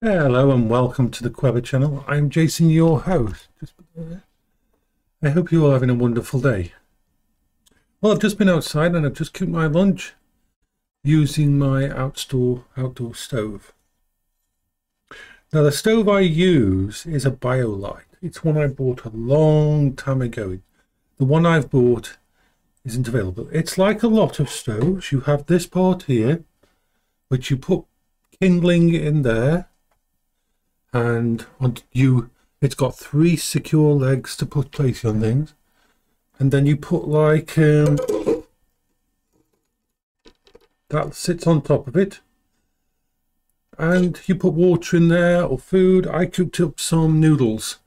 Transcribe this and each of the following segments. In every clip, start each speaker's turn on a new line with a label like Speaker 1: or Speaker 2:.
Speaker 1: Hello and welcome to the Clever channel. I'm Jason, your host. I hope you're all having a wonderful day. Well, I've just been outside and I've just cooked my lunch using my outdoor stove. Now the stove I use is a BioLite. It's one I bought a long time ago. The one I've bought isn't available. It's like a lot of stoves. You have this part here, which you put kindling in there. And it's got 3 secure legs to put place on things, and then you put like that sits on top of it, and you put water in there or food. I cooked up some noodles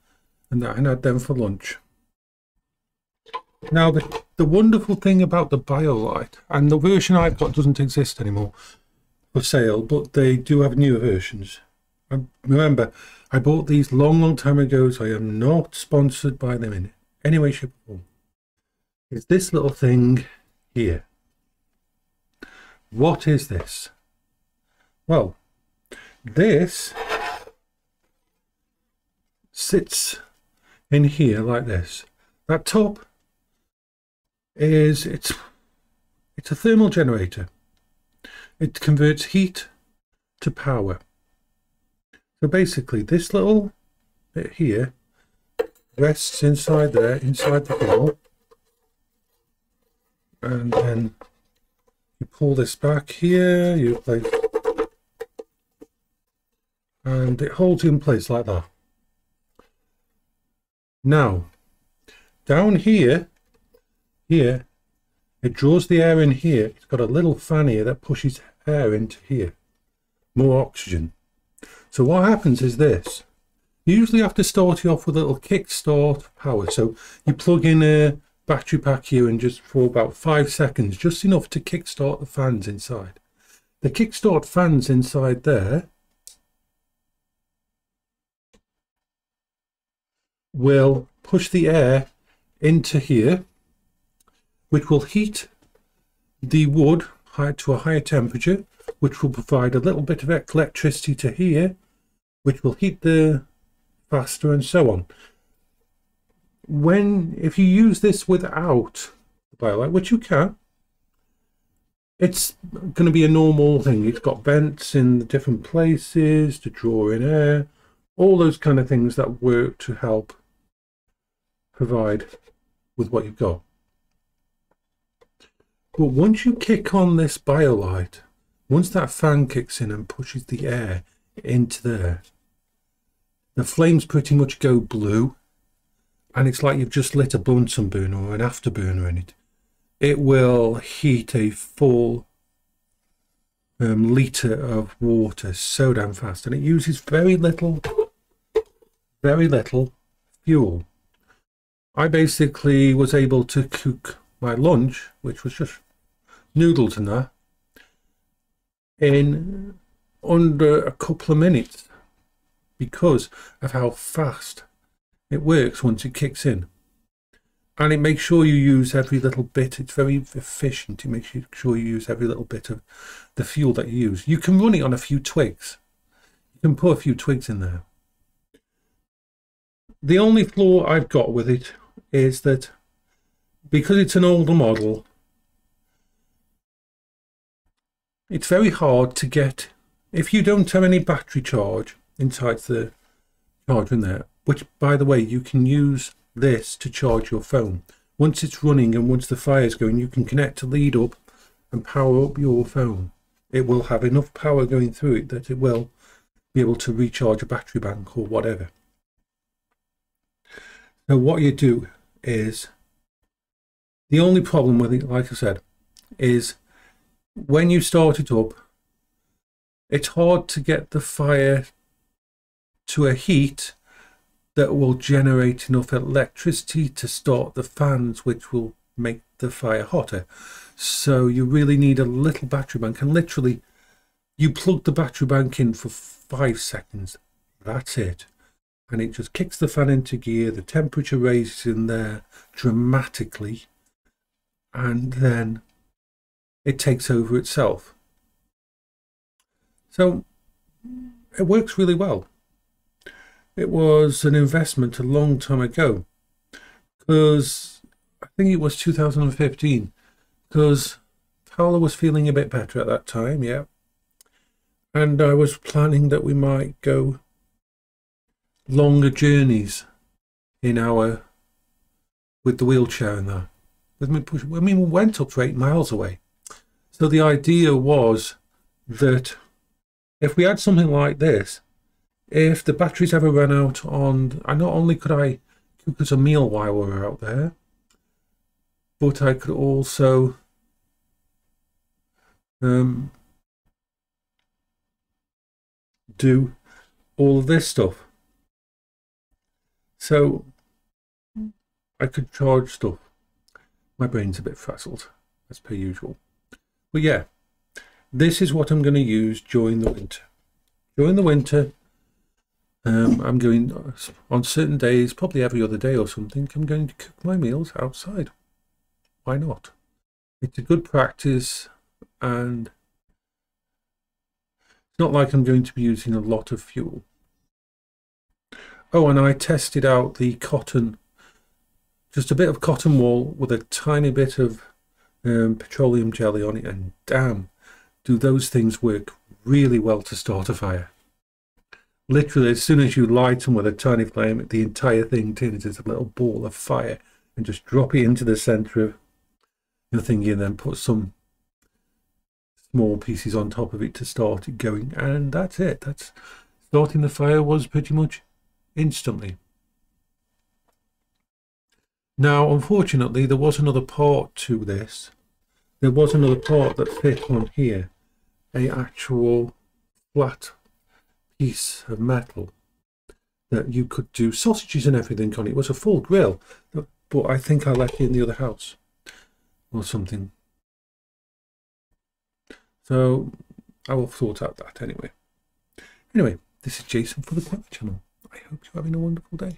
Speaker 1: and had them for lunch. Now the wonderful thing about the BioLite, and the version I've got doesn't exist anymore for sale, but they do have newer versions. Remember, I bought these long time ago, so I am not sponsored by them in any way, shape, or form. It's this little thing here. What is this? Well, this sits in here like this. That top is it's a thermal generator. It converts heat to power. So basically this little bit here rests inside there, inside the hole, and then you pull this back here, you place, and it holds in place like that. Now down here, it draws the air in here. It's got a little fan here that pushes air into here, more oxygen. So what happens is this. You usually have to start it off with a little kickstart power. So you plug in a battery pack here and just for about 5 seconds, just enough to kickstart the fans inside. The kickstart fans inside there will push the air into here, which will heat the wood to a higher temperature, which will provide a little bit of electricity to here, which will heat the faster, and so on. If you use this without the BioLite, which you can, it's going to be a normal thing. It's got vents in the different places to draw in air, all those kind of things that work to help provide with what you've got. But once you kick on this BioLite, once that fan kicks in and pushes the air into there, the flames pretty much go blue, and it's like you've just lit a Bunsen burner or an afterburner in it. It will heat a full litre of water so damn fast, and it uses very little fuel. I basically was able to cook my lunch, which was just noodles and that, in under a couple of minutes, because of how fast it works once it kicks in. And it makes sure you use every little bit. It's very efficient. It makes sure you use every little bit of the fuel that you use. You can run it on a few twigs. You can put a few twigs in there. The only flaw I've got with it is that because it's an older model, it's very hard to get, if you don't have any battery charge inside the charger in there, which by the way, you can use this to charge your phone. Once it's running and once the fire's going, you can connect a lead up and power up your phone. It will have enough power going through it that it will be able to recharge a battery bank or whatever. So what you do is, the only problem with it, like I said, is when you start it up, it's hard to get the fire to a heat that will generate enough electricity to start the fans, which will make the fire hotter. So you really need a little battery bank, and literally you plug the battery bank in for 5 seconds. That's it. And it just kicks the fan into gear. The temperature raises in there dramatically, and then it takes over itself. So it works really well. It was an investment a long time ago, because I think it was 2015, because Paula was feeling a bit better at that time, yeah. And I was planning that we might go longer journeys in our, with the wheelchair and that. With me push, I mean, we went up to 8 miles away. So the idea was that if we had something like this, if the batteries ever ran out on, not only could I cook us a meal while we were out there, but I could also do all of this stuff. So I could charge stuff. My brain's a bit frazzled, as per usual. But yeah, this is what I'm going to use during the winter. During the winter, I'm going, on certain days, probably every other day or something, I'm going to cook my meals outside. Why not? It's a good practice, and it's not like I'm going to be using a lot of fuel. Oh, and I tested out the cotton, just a bit of cotton wool with a tiny bit of petroleum jelly on it, and damn, do those things work really well to start a fire. Literally, as soon as you light them with a tiny flame, the entire thing turns into a little ball of fire, and just drop it into the center of your thingy, and then put some small pieces on top of it to start it going, and that's it. That's starting the fire was pretty much instantly. Now, unfortunately, there was another part to this. There was another part that fit on here, a actual flat piece of metal that you could do sausages and everything on. It was a full grill, but I think I left it in the other house or something. So I will sort out that anyway. Anyway, this is Jason for the Quack channel. I hope you're having a wonderful day.